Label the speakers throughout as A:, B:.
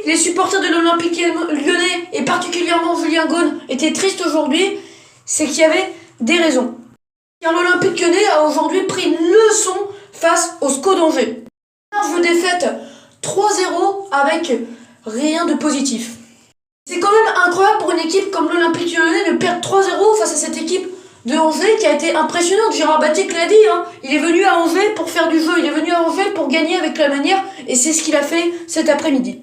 A: les supporters de l'Olympique Lyonnais, et particulièrement Julien Gaune, étaient tristes aujourd'hui, c'est qu'il y avait des raisons. Car l'Olympique Lyonnais a aujourd'hui pris une leçon face au SCO d'Angers. Un jeu défaite 3-0 avec rien de positif. C'est quand même incroyable pour une équipe comme l'Olympique Lyonnais de perdre 3-0 face à cette équipe de Angers qui a été impressionnante. Gérard Batic l'a dit, hein. Il est venu à Angers pour faire du jeu, il est venu à Angers pour gagner avec la manière, et c'est ce qu'il a fait cet après-midi.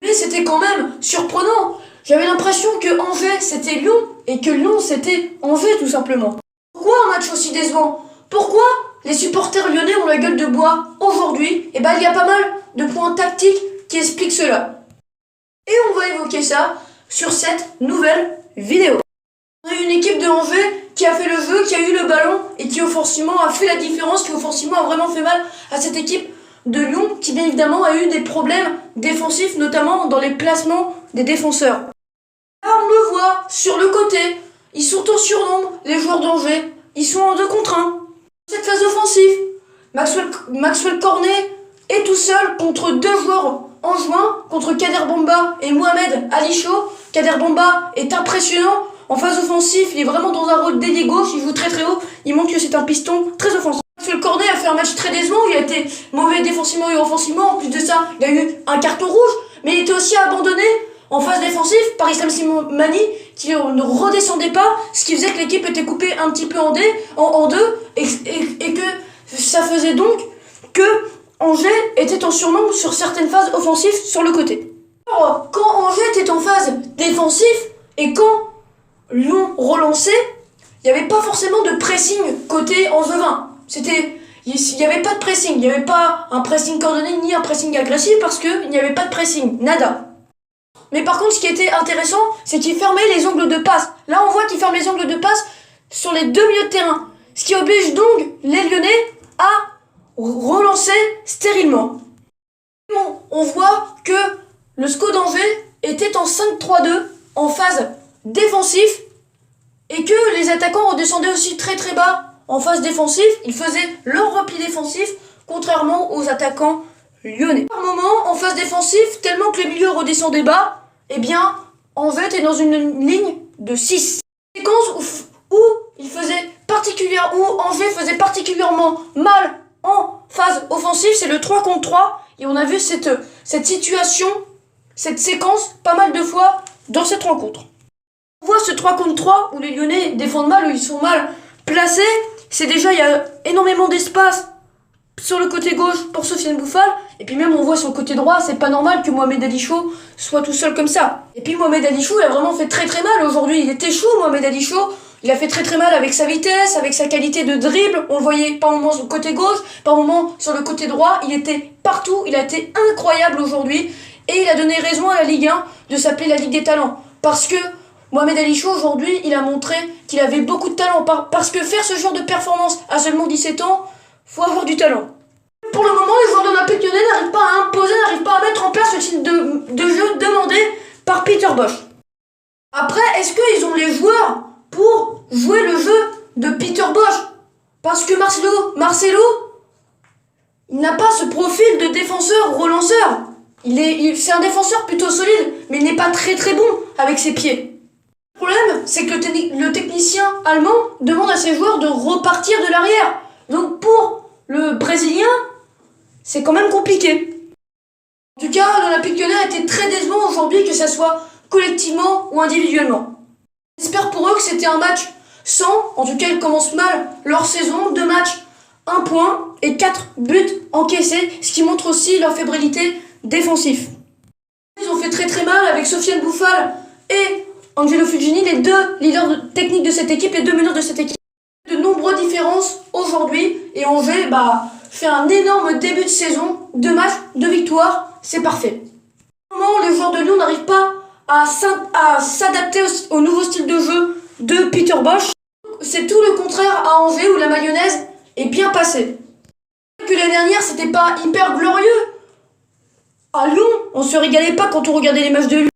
A: Mais c'était quand même surprenant. J'avais l'impression que Angers c'était Lyon, et que Lyon c'était Angers tout simplement. Pourquoi un match aussi décevant? Pourquoi les supporters lyonnais ont la gueule de bois aujourd'hui? Eh ben il y a pas mal de points tactiques qui expliquent cela. Et on va évoquer ça sur cette nouvelle vidéo. On a eu une équipe de Angers qui a fait le jeu, qui a eu le ballon et qui offensivement a fait la différence, qui offensivement a vraiment fait mal à cette équipe de Lyon qui bien évidemment a eu des problèmes défensifs, notamment dans les placements des défenseurs. Là on le voit sur le côté, ils sont en surnombre, les joueurs d'Angers, ils sont en 2 contre 1. Cette phase offensive, Maxwell Cornet est tout seul contre 2 joueurs en juin, contre Kader Bamba et Mohamed Alicho. Kader Bamba est impressionnant. En phase offensive, il est vraiment dans un rôle d'ailier gauche, il joue très très haut, il montre que c'est un piston très offensif. Maxwell Cornet a fait un match très décevant, il a été mauvais défensivement et offensivement, en plus de ça, il a eu un carton rouge, mais il était aussi abandonné en phase défensive par Islam Slimani, qui ne redescendait pas, ce qui faisait que l'équipe était coupée un petit peu en deux, et que ça faisait donc que Angers était en surnombre sur certaines phases offensives sur le côté. Alors, quand Angers était en phase défensive, et quand Lyon relançait, il n'y avait pas forcément de pressing côté angevin. Il n'y avait pas de pressing, il n'y avait pas un pressing coordonné ni un pressing agressif parce qu'il n'y avait pas de pressing, nada. Mais par contre, ce qui était intéressant, c'est qu'il fermait les angles de passe. Là, on voit qu'il ferme les angles de passe sur les 2 milieux de terrain, ce qui oblige donc les Lyonnais à relancer stérilement. Bon, on voit que le SCO d'Angers était en 5-3-2 en phase défensif et que les attaquants redescendaient aussi très très bas en phase défensive. Ils faisaient leur repli défensif contrairement aux attaquants lyonnais. Par moment, en phase défensive, tellement que les milieux redescendaient bas, eh bien, Angers était dans une ligne de 6. Séquence où Angers faisait particulièrement mal en phase offensive, c'est le 3 contre 3. Et on a vu cette situation, cette séquence pas mal de fois dans cette rencontre. On voit ce 3 contre 3 où les Lyonnais défendent mal, où ils sont mal placés. C'est déjà, il y a énormément d'espace sur le côté gauche pour Sofiane Bouffal. Et puis même on voit sur le côté droit, c'est pas normal que Mohamed Alicho soit tout seul comme ça. Et puis Mohamed Alicho, il a vraiment fait très très mal aujourd'hui. Il était chaud Mohamed Alicho. Il a fait très très mal avec sa vitesse, avec sa qualité de dribble. On le voyait par moments sur le côté gauche, par moments sur le côté droit. Il était partout, il a été incroyable aujourd'hui. Et il a donné raison à la Ligue 1 de s'appeler la Ligue des Talents. Parce que Mohamed Alicho aujourd'hui, il a montré qu'il avait beaucoup de talent. Parce que faire ce genre de performance à seulement 17 ans, faut avoir du talent. Pour le moment, les joueurs de l'Olympique Lyonnais n'arrivent pas à imposer, n'arrivent pas à mettre en place le type de jeu demandé par Peter Bosz. Après, est-ce qu'ils ont les joueurs pour jouer le jeu de Peter Bosz? Parce que Marcelo, il n'a pas ce profil de défenseur relanceur. C'est un défenseur plutôt solide, mais il n'est pas très très bon avec ses pieds. Le problème, c'est que le technicien allemand demande à ses joueurs de repartir de l'arrière. Donc pour le Brésilien, c'est quand même compliqué. En tout cas, l'Olympique Lyonnais a été très décevant aujourd'hui, que ce soit collectivement ou individuellement. J'espère pour eux que c'était un match sans, en tout cas ils commencent mal leur saison, 2 matchs, 1 point et 4 buts encaissés, ce qui montre aussi leur fébrilité défensive. Ils ont fait très très mal avec Sofiane Bouffal et Angelo Fugini, les 2 leaders techniques de cette équipe, les 2 meneurs de cette équipe. De nombreuses différences aujourd'hui et Angers fait un énorme début de saison, 2 matchs, 2 victoires, c'est parfait. Pour le moment, les joueurs de Lyon n'arrivent pas à s'adapter au nouveau style de jeu de Peter Bosz. C'est tout le contraire à Angers où la mayonnaise est bien passée. Que l'année dernière c'était pas hyper glorieux. À Lyon, on se régalait pas quand on regardait les matchs de Lyon,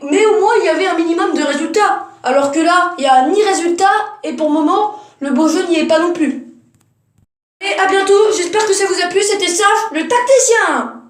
A: mais au moins il y avait un minimum de résultats. Alors que là, il n'y a ni résultat et pour le moment, le beau jeu n'y est pas non plus. Et à bientôt, j'espère que ça vous a plu, c'était Sage, le tacticien.